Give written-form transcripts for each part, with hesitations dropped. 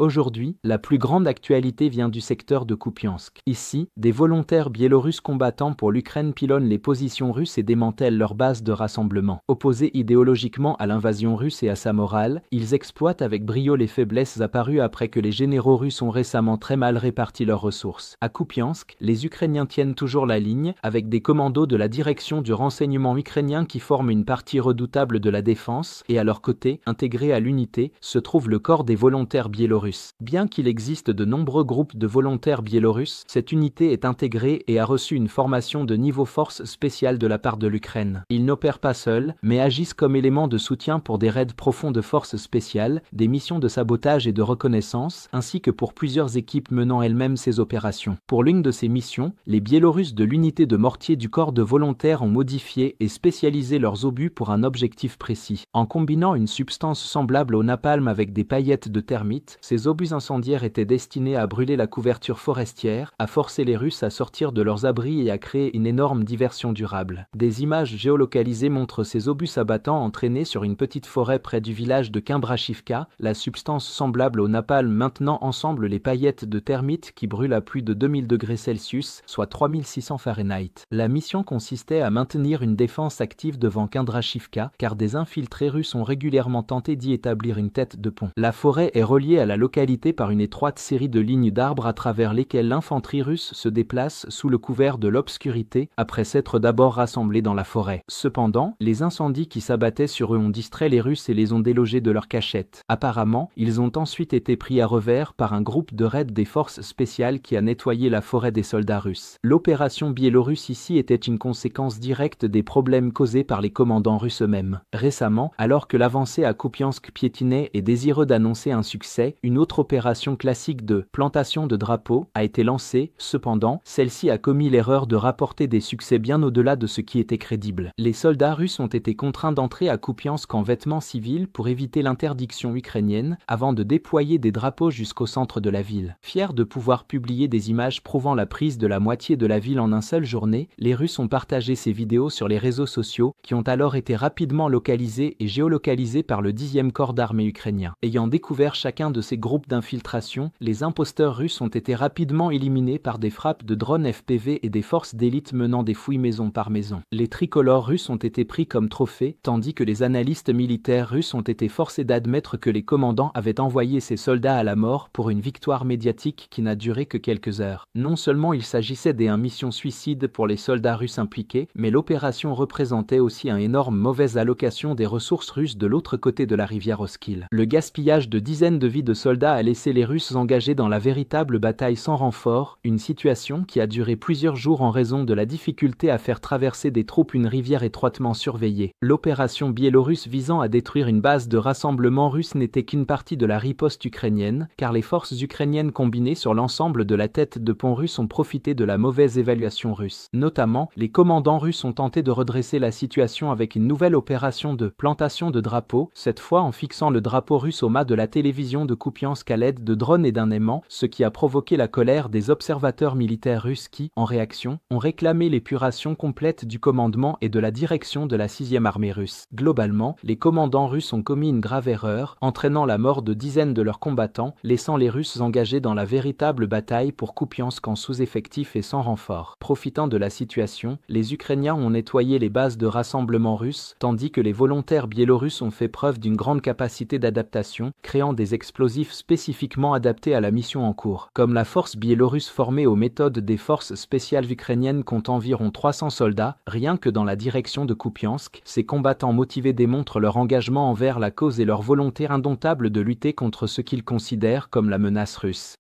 Aujourd'hui, la plus grande actualité vient du secteur de Kupiansk. Ici, des volontaires biélorusses combattant pour l'Ukraine pilonnent les positions russes et démantèlent leur base de rassemblement. Opposés idéologiquement à l'invasion russe et à sa morale, ils exploitent avec brio les faiblesses apparues après que les généraux russes ont récemment très mal réparti leurs ressources. À Kupiansk, les Ukrainiens tiennent toujours la ligne, avec des commandos de la direction du renseignement ukrainien qui forment une partie redoutable de la défense, et à leur côté, intégré à l'unité, se trouve le corps des volontaires biélorusses. Bien qu'il existe de nombreux groupes de volontaires biélorusses, cette unité est intégrée et a reçu une formation de niveau force spéciale de la part de l'Ukraine. Ils n'opèrent pas seuls, mais agissent comme éléments de soutien pour des raids profonds de forces spéciales, des missions de sabotage et de reconnaissance, ainsi que pour plusieurs équipes menant elles-mêmes ces opérations. Pour l'une de ces missions, les Biélorusses de l'unité de mortier du corps de volontaires ont modifié et spécialisé leurs obus pour un objectif précis. En combinant une substance semblable au napalm avec des paillettes de termites, ces obus incendiaires étaient destinés à brûler la couverture forestière, à forcer les Russes à sortir de leurs abris et à créer une énorme diversion durable. Des images géolocalisées montrent ces obus s'abattant entraînés sur une petite forêt près du village de Kimbrachivka, la substance semblable au napalm maintenant ensemble les paillettes de termites qui brûlent à plus de 2000 degrés Celsius, soit 3600 Fahrenheit. La mission consistait à maintenir une défense active devant Kimbrachivka, car des infiltrés russes ont régulièrement tenté d'y établir une tête de pont. La forêt est reliée à la localité par une étroite série de lignes d'arbres à travers lesquelles l'infanterie russe se déplace sous le couvert de l'obscurité après s'être d'abord rassemblée dans la forêt. Cependant, les incendies qui s'abattaient sur eux ont distrait les Russes et les ont délogés de leur cachette. Apparemment, ils ont ensuite été pris à revers par un groupe de raid des forces spéciales qui a nettoyé la forêt des soldats russes. L'opération biélorusse ici était une conséquence directe des problèmes causés par les commandants russes eux-mêmes. Récemment, alors que l'avancée à Kupiansk piétinait et désireux d'annoncer un succès, une autre opération classique de plantation de drapeaux a été lancée. Cependant, celle-ci a commis l'erreur de rapporter des succès bien au-delà de ce qui était crédible. Les soldats russes ont été contraints d'entrer à Kupiansk en vêtements civils pour éviter l'interdiction ukrainienne avant de déployer des drapeaux jusqu'au centre de la ville. Fiers de pouvoir publier des images prouvant la prise de la moitié de la ville en une seule journée, les Russes ont partagé ces vidéos sur les réseaux sociaux qui ont alors été rapidement localisées et géolocalisées par le 10e corps d'armée ukrainien. Ayant découvert chacun de ces groupes d'infiltration, les imposteurs russes ont été rapidement éliminés par des frappes de drones FPV et des forces d'élite menant des fouilles maison par maison. Les tricolores russes ont été pris comme trophées, tandis que les analystes militaires russes ont été forcés d'admettre que les commandants avaient envoyé ces soldats à la mort pour une victoire médiatique qui n'a duré que quelques heures. Non seulement il s'agissait d'une mission suicide pour les soldats russes impliqués, mais l'opération représentait aussi une énorme mauvaise allocation des ressources russes de l'autre côté de la rivière Oskil. Le gaspillage de dizaines de vies de soldats a laissé les Russes engagés dans la véritable bataille sans renfort, une situation qui a duré plusieurs jours en raison de la difficulté à faire traverser des troupes une rivière étroitement surveillée. L'opération biélorusse visant à détruire une base de rassemblement russe n'était qu'une partie de la riposte ukrainienne, car les forces ukrainiennes combinées sur l'ensemble de la tête de pont russe ont profité de la mauvaise évaluation russe. Notamment, les commandants russes ont tenté de redresser la situation avec une nouvelle opération de plantation de drapeaux, cette fois en fixant le drapeau russe au mât de la télévision de Kupiansk à l'aide de drones et d'un aimant, ce qui a provoqué la colère des observateurs militaires russes qui, en réaction, ont réclamé l'épuration complète du commandement et de la direction de la 6e armée russe. Globalement, les commandants russes ont commis une grave erreur, entraînant la mort de dizaines de leurs combattants, laissant les Russes engagés dans la véritable bataille pour Kupiansk en sous-effectif et sans renfort. Profitant de la situation, les Ukrainiens ont nettoyé les bases de rassemblement russes, tandis que les volontaires biélorusses ont fait preuve d'une grande capacité d'adaptation, créant des explosifs spécifiquement adaptés à la mission en cours. Comme la force biélorusse formée aux méthodes des forces spéciales ukrainiennes compte environ 300 soldats, rien que dans la direction de Kupiansk, ces combattants motivés démontrent leur engagement envers la cause et leur volonté indomptable de lutter contre ce qu'ils considèrent comme la menace russe.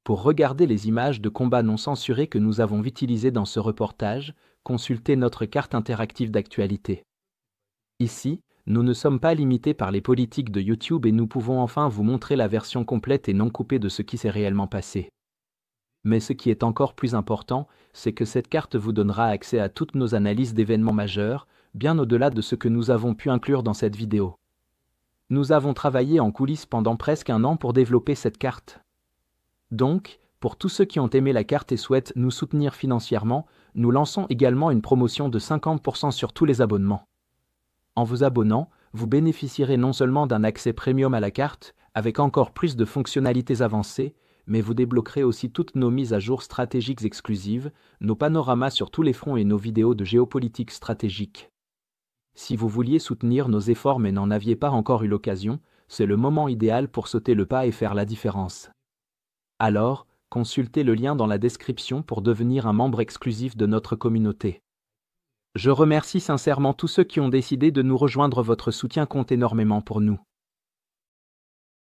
Pour regarder les images de combats non censurées que nous avons utilisées dans ce reportage, consultez notre carte interactive d'actualité. Ici, nous ne sommes pas limités par les politiques de YouTube et nous pouvons enfin vous montrer la version complète et non coupée de ce qui s'est réellement passé. Mais ce qui est encore plus important, c'est que cette carte vous donnera accès à toutes nos analyses d'événements majeurs, bien au-delà de ce que nous avons pu inclure dans cette vidéo. Nous avons travaillé en coulisses pendant presque un an pour développer cette carte. Donc, pour tous ceux qui ont aimé la carte et souhaitent nous soutenir financièrement, nous lançons également une promotion de 50% sur tous les abonnements. En vous abonnant, vous bénéficierez non seulement d'un accès premium à la carte, avec encore plus de fonctionnalités avancées, mais vous débloquerez aussi toutes nos mises à jour stratégiques exclusives, nos panoramas sur tous les fronts et nos vidéos de géopolitique stratégique. Si vous vouliez soutenir nos efforts mais n'en aviez pas encore eu l'occasion, c'est le moment idéal pour sauter le pas et faire la différence. Alors, consultez le lien dans la description pour devenir un membre exclusif de notre communauté. Je remercie sincèrement tous ceux qui ont décidé de nous rejoindre, votre soutien compte énormément pour nous.